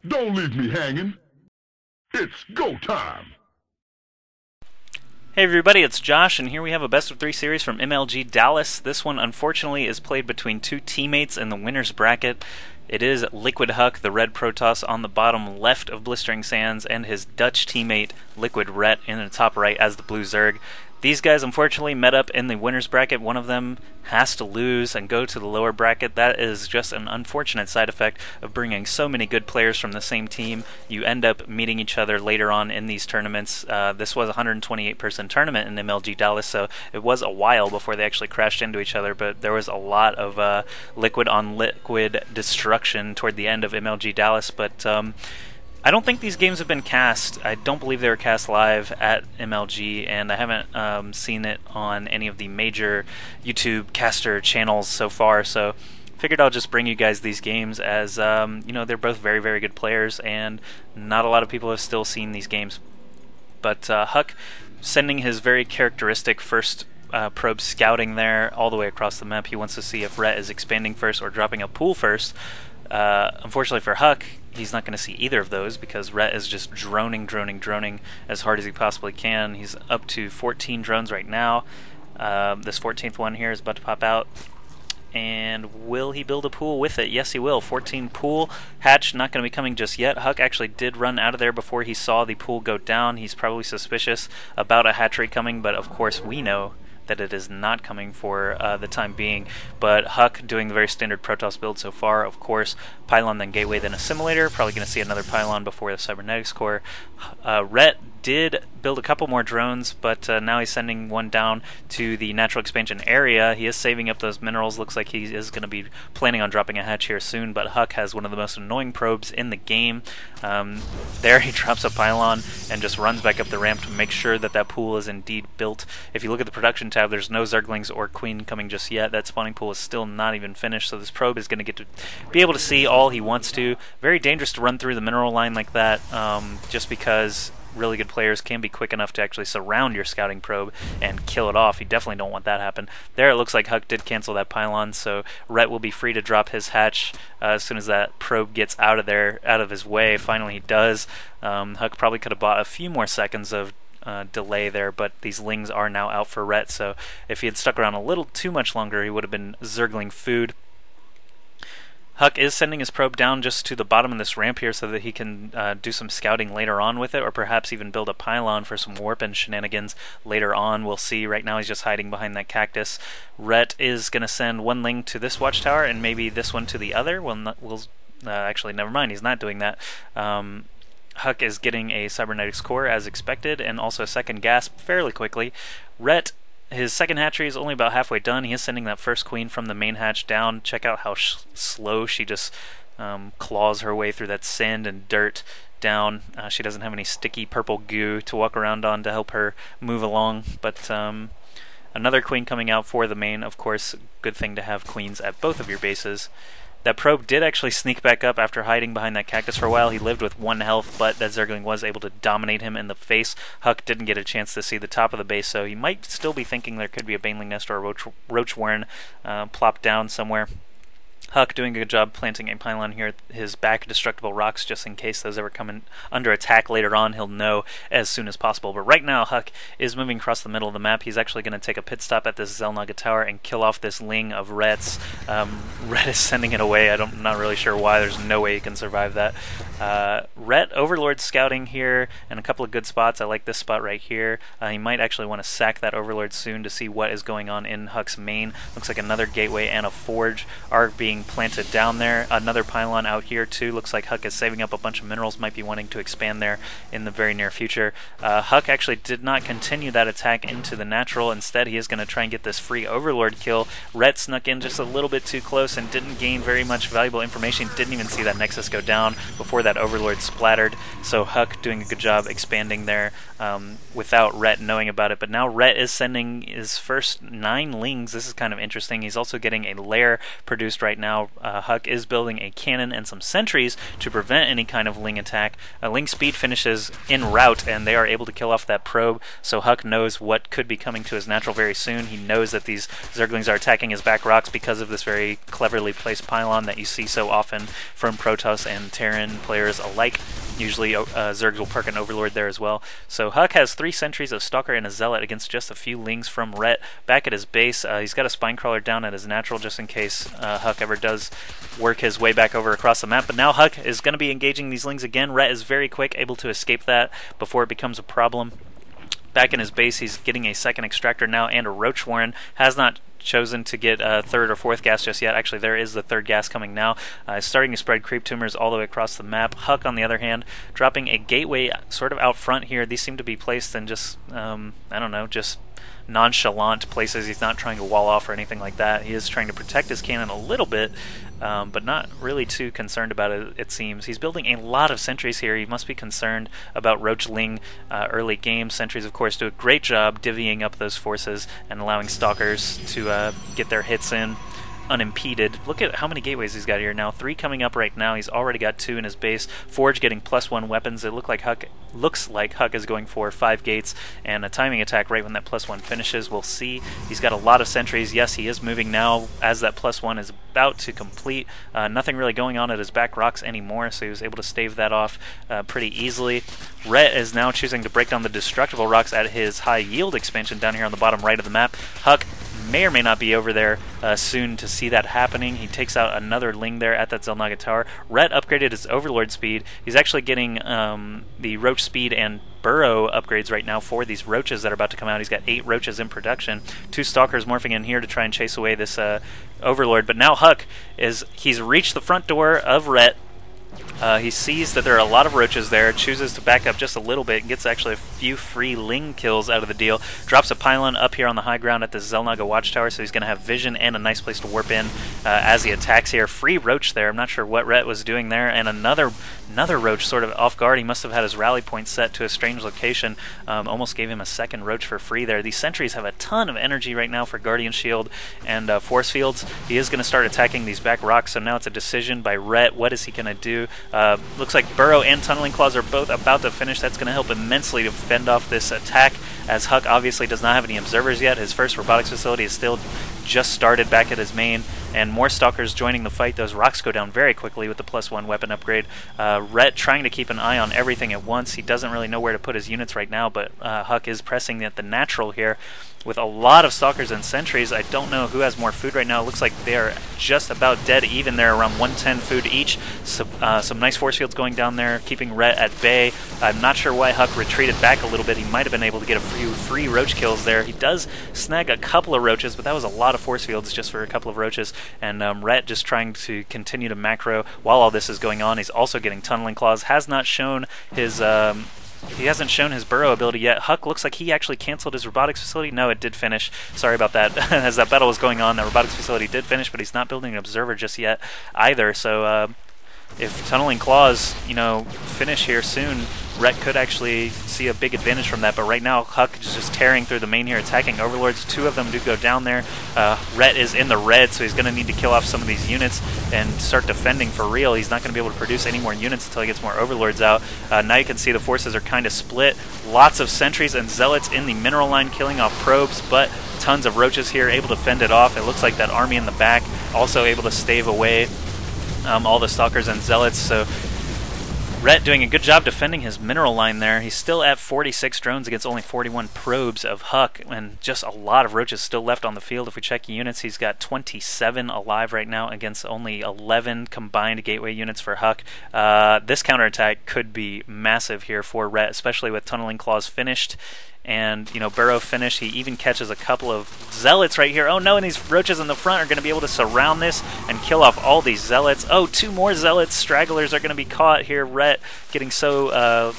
Don't leave me hanging. It's go time. Hey everybody, it's Josh, and here we have a best of 3 series from MLG Dallas. This one, unfortunately, is played between two teammates in the winner's bracket. It is Liquid HuK, the red Protoss, on the bottom left of Blistering Sands, and his Dutch teammate, Liquid Rhett, in the top right as the blue Zerg. These guys, unfortunately, met up in the winner's bracket. One of them has to lose and go to the lower bracket. That is just an unfortunate side effect of bringing so many good players from the same team. You end up meeting each other later on in these tournaments. This was a 128-person tournament in MLG Dallas, so it was a while before they actually crashed into each other, but there was a lot of liquid-on-liquid destruction toward the end of MLG Dallas, but I don't think these games have been cast. I don't believe they were cast live at MLG, and I haven't seen it on any of the major YouTube caster channels so far, so figured I'll just bring you guys these games as, you know, they're both very, very good players, and not a lot of people have still seen these games. But HuK sending his very characteristic first probe scouting there all the way across the map. He wants to see if Rhett is expanding first or dropping a pool first. Unfortunately for HuK, he's not going to see either of those because Rhett is just droning as hard as he possibly can. He's up to 14 drones right now. This 14th one here is about to pop out. And will he build a pool with it? Yes, he will. 14 pool. Hatch not going to be coming just yet. HuK actually did run out of there before he saw the pool go down. He's probably suspicious about a hatchery coming, but of course we know that it is not coming for the time being. But HuK doing the very standard Protoss build so far, of course. Pylon, then Gateway, then Assimilator. Probably going to see another Pylon before the Cybernetics Core. Rhett did build a couple more drones, but now he's sending one down to the natural expansion area. He is saving up those minerals. Looks like he is going to be planning on dropping a hatch here soon, but HuK has one of the most annoying probes in the game. There he drops a Pylon and just runs back up the ramp to make sure that that pool is indeed built. If you look at the production tab, there's no Zerglings or Queen coming just yet. That spawning pool is still not even finished, so this probe is going to get to be able to see all he wants to. Very dangerous to run through the mineral line like that, just because really good players can be quick enough to actually surround your scouting probe and kill it off. You definitely don't want that to happen. There it looks like HuK did cancel that Pylon, so Rhett will be free to drop his hatch as soon as that probe gets out of there, out of his way. Finally he does. HuK probably could have bought a few more seconds of delay there, but these lings are now out for Rhett, so if he had stuck around a little too much longer, he would have been Zergling food. HuK is sending his probe down just to the bottom of this ramp here so that he can do some scouting later on with it, or perhaps even build a Pylon for some warp and shenanigans later on. We'll see. Right now he's just hiding behind that cactus. Rhett is going to send one ling to this watchtower and maybe this one to the other. Actually, never mind. He's not doing that. HuK is getting a Cybernetics Core as expected, and also a second gasp fairly quickly. Rhett, his second hatchery is only about halfway done. He is sending that first queen from the main hatch down. Check out how slow she just claws her way through that sand and dirt down. She doesn't have any sticky purple goo to walk around on to help her move along, but another queen coming out for the main. Of course, good thing to have queens at both of your bases. That probe did actually sneak back up after hiding behind that cactus for a while. He lived with 1 health, but that Zergling was able to dominate him in the face. HuK didn't get a chance to see the top of the base, so he might still be thinking there could be a Baneling nest or a roach warren plopped down somewhere. HuK doing a good job planting a pylon here at his back destructible rocks just in case those ever come in under attack later on. He'll know as soon as possible. But right now HuK is moving across the middle of the map. He's actually going to take a pit stop at this Xel'Naga tower and kill off this ling of Rhett's. Rhett is sending it away. I'm not really sure why. There's no way he can survive that. Rhett Overlord scouting here in a couple of good spots. I like this spot right here. He might actually want to sack that Overlord soon to see what is going on in HuK's main. Looks like another gateway and a forge are being planted down there. Another pylon out here too. Looks like HuK is saving up a bunch of minerals, might be wanting to expand there in the very near future. HuK actually did not continue that attack into the natural. Instead, he is going to try and get this free Overlord kill. Rhett snuck in just a little bit too close and didn't gain very much valuable information. Didn't even see that Nexus go down before that Overlord splattered. So HuK doing a good job expanding there without Rhett knowing about it. But now Rhett is sending his first 9 lings. This is kind of interesting. He's also getting a lair produced right now now. HuK is building a cannon and some sentries to prevent any kind of Ling attack. Ling speed finishes en route, and they are able to kill off that probe, so HuK knows what could be coming to his natural very soon. He knows that these Zerglings are attacking his back rocks because of this very cleverly placed pylon that you see so often from Protoss and Terran players alike. Usually Zergs will perk an Overlord there as well. So HuK has 3 sentries, a Stalker, and a Zealot against just a few Lings from Rhett. Back at his base, he's got a Spinecrawler down at his natural just in case HuK ever does work his way back over across the map. But now HuK is going to be engaging these Lings again. Rhett is very quick, able to escape that before it becomes a problem. Back in his base, he's getting a second Extractor now and a Roach Warren. Has not chosen to get a 3rd or 4th gas just yet. Actually, there is the 3rd gas coming now. Starting to spread creep tumors all the way across the map. HuK, on the other hand, dropping a gateway sort of out front here. These seem to be placed in just, I don't know, just nonchalant places. He's not trying to wall off or anything like that. He is trying to protect his cannon a little bit, but not really too concerned about it, it seems. He's building a lot of sentries here. He must be concerned about Roach Ling early game. Sentries, of course, do a great job divvying up those forces and allowing Stalkers to get their hits in unimpeded. Look at how many gateways he's got here now. 3 coming up right now. He's already got 2 in his base. Forge getting +1 weapons. It looks like HuK is going for 5 gates and a timing attack right when that +1 finishes. We'll see. He's got a lot of sentries. Yes, he is moving now as that +1 is about to complete. Nothing really going on at his back rocks anymore, so he was able to stave that off pretty easily. Rhett is now choosing to break down the destructible rocks at his high yield expansion down here on the bottom right of the map. HuK may or may not be over there soon to see that happening. He takes out another Ling there at that Xel'Naga tower. Rhett upgraded his Overlord speed. He's actually getting the Roach speed and Burrow upgrades right now for these Roaches that are about to come out. He's got 8 Roaches in production. 2 Stalkers morphing in here to try and chase away this Overlord. But now HuK he's reached the front door of Rhett. He sees that there are a lot of Roaches there, chooses to back up just a little bit, gets actually a few free Ling kills out of the deal, drops a pylon up here on the high ground at the Xel'Naga watchtower, so he's going to have vision and a nice place to warp in as he attacks here. Free Roach there. I'm not sure what Rhett was doing there, and another Roach sort of off guard. He must have had his rally point set to a strange location. Almost gave him a second Roach for free there. These sentries have a ton of energy right now for Guardian Shield and Force Fields. He is going to start attacking these back rocks, so now it's a decision by Rhett. What is he going to do? Looks like Burrow and Tunneling Claws are both about to finish. That's going to help immensely to fend off this attack, as HuK obviously does not have any observers yet. His first robotics facility is still just started back at his main, and more Stalkers joining the fight. Those rocks go down very quickly with the +1 weapon upgrade. Rhett trying to keep an eye on everything at once. He doesn't really know where to put his units right now, but HuK is pressing at the natural here with a lot of Stalkers and sentries. I don't know who has more food right now. It looks like they are just about dead even there, around 110 food each. So, some nice force fields going down there, keeping Rhett at bay. I'm not sure why HuK retreated back a little bit. He might have been able to get a few free Roach kills there. He does snag a couple of Roaches, but that was a lot of force fields just for a couple of Roaches. And Rhett just trying to continue to macro while all this is going on. He's also getting Tunneling Claws. Has not shown his he hasn't shown his Burrow ability yet. HuK looks like he actually canceled his robotics facility. No, it did finish. Sorry about that. As that battle was going on, the robotics facility did finish, but he's not building an observer just yet either. So if Tunneling Claws, finish here soon, Rhett could actually see a big advantage from that. But right now, HuK is just tearing through the main here, attacking Overlords. 2 of them do go down there. Rhett is in the red, so he's going to need to kill off some of these units and start defending for real. He's not going to be able to produce any more units until he gets more Overlords out. Now you can see the forces are kind of split. Lots of sentries and zealots in the mineral line killing off probes, but tons of Roaches here able to fend it off. It looks like that army in the back also able to stave away all the Stalkers and zealots. So Rhett doing a good job defending his mineral line there. He's still at 46 drones against only 41 probes of HuK, and just a lot of Roaches still left on the field. If we check units, he's got 27 alive right now against only 11 combined gateway units for HuK. This counterattack could be massive here for Rhett, especially with Tunneling Claws finished. And, Burrow finished. He even catches a couple of Zealots right here. Oh no, and these Roaches in the front are going to be able to surround this and kill off all these Zealots. Oh, 2 more Zealots. Stragglers are going to be caught here. Rhett getting so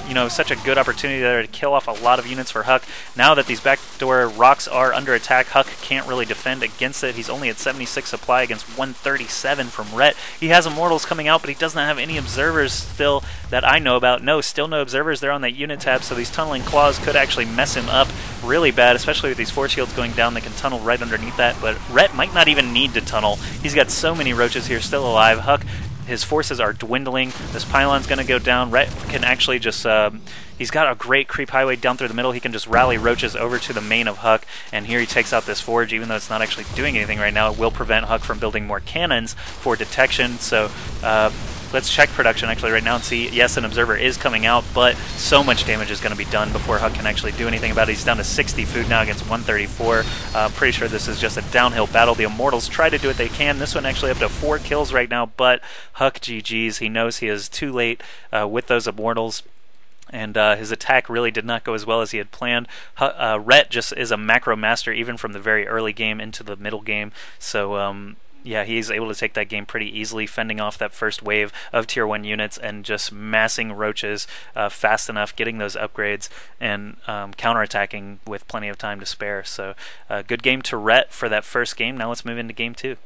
you know, such a good opportunity there to kill off a lot of units for HuK. Now that these backdoor rocks are under attack, HuK can't really defend against it. He's only at 76 supply against 137 from Rhett. He has Immortals coming out, but he doesn't have any observers still that I know about. No, still no observers there on that unit tab, so these tunneling claws could actually mess him up really bad, especially with these force shields going down. They can tunnel right underneath that, but Rhett might not even need to tunnel. He's got so many roaches here still alive. HuK, his forces are dwindling. This pylon's going to go down. Rhett can actually just... he's got a great creep highway down through the middle. He can just rally roaches over to the main of HuK, and here he takes out this forge. Even though it's not actually doing anything right now, it will prevent HuK from building more cannons for detection. So let's check production actually right now and see. Yes, an observer is coming out, but so much damage is going to be done before HuK can actually do anything about it. He's down to 60 food now against 134. Pretty sure this is just a downhill battle. The Immortals try to do what they can. This one actually up to 4 kills right now, but HuK GG's. He knows he is too late with those Immortals. And his attack really did not go as well as he had planned. Rhett just is a macro master even from the very early game into the middle game. So yeah, he's able to take that game pretty easily, fending off that first wave of Tier 1 units and just massing roaches fast enough, getting those upgrades, and counterattacking with plenty of time to spare. So good game to Rhett for that first game. Now let's move into game 2.